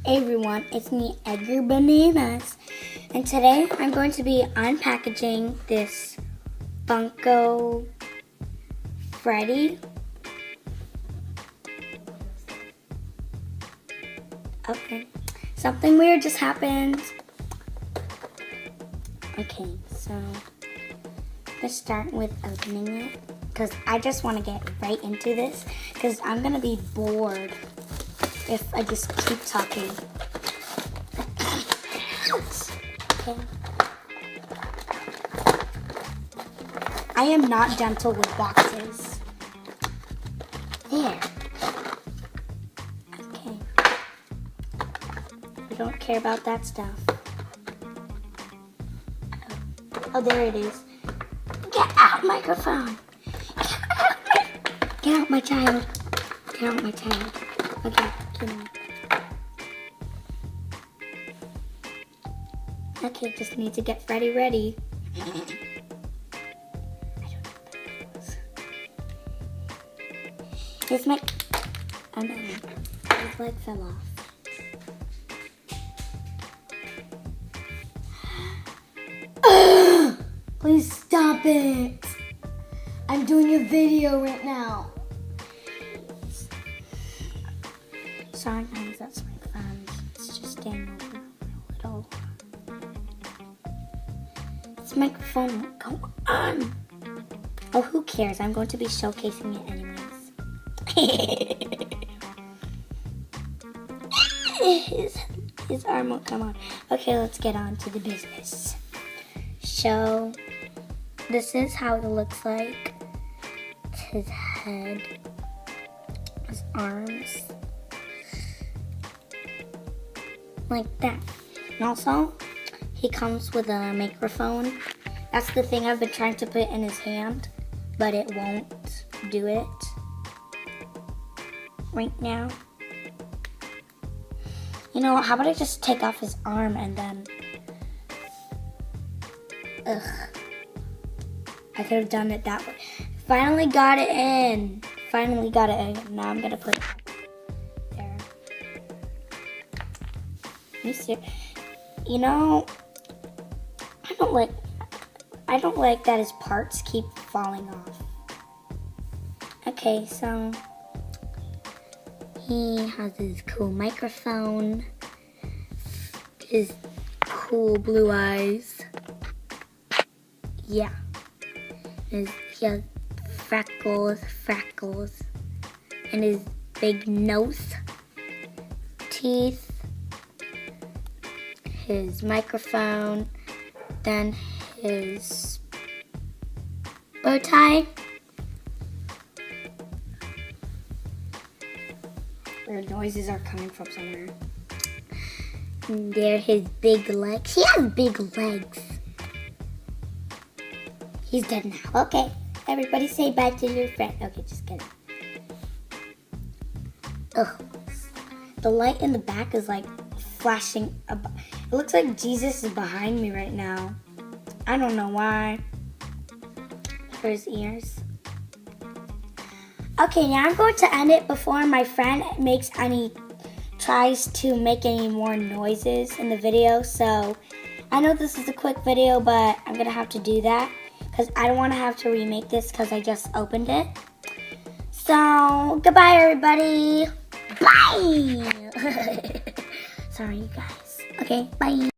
Hey everyone, it's me, Edgar Bananas, and today I'm going to be unpackaging this Funko Freddy. Okay, something weird just happened. Okay, so let's start with opening it, because I just want to get right into this, because I'm going to be bored if I just keep talking. Okay. I am not gentle with boxes. There. Okay. We don't care about that stuff. Oh, there it is. Get out, microphone. Get out, my child. Get out, my child. Okay, come on. Okay, just need to get Freddy ready. I don't know what that was. His mic. Oh no, his leg fell off. Please stop it. I'm doing a video right now. Sorry guys, that's my phone. It's just getting over a little. This microphone won't go on. Oh, who cares? I'm going to be showcasing it anyways. His arm won't come on. Okay, let's get on to the business. So, this is how it looks like. It's his head, his arms. Like that. And also, he comes with a microphone. That's the thing I've been trying to put in his hand, but it won't do it right now. You know what, how about I just take off his arm and then... Ugh. I could have done it that way. Finally got it in. Finally got it in. Now I'm gonna put it there. You see, you know, I don't like that his parts keep falling off. Okay, so he has his cool microphone, his cool blue eyes. Yeah, he has freckles, and his big nose, teeth, his microphone, then his bow tie. The noises are coming from somewhere. And there, his big legs. He has big legs. He's dead now. Okay, everybody say bye to your friend. Okay, just kidding. Ugh. The light in the back is like flashing. It looks like Jesus is behind me right now. I don't know why. For his ears. Okay, now I'm going to end it before my friend tries to make any more noises in the video. So I know this is a quick video, but I'm gonna have to do that because I don't want to have to remake this because I just opened it. So goodbye, everybody. Bye. Sorry, you guys. Okay, bye.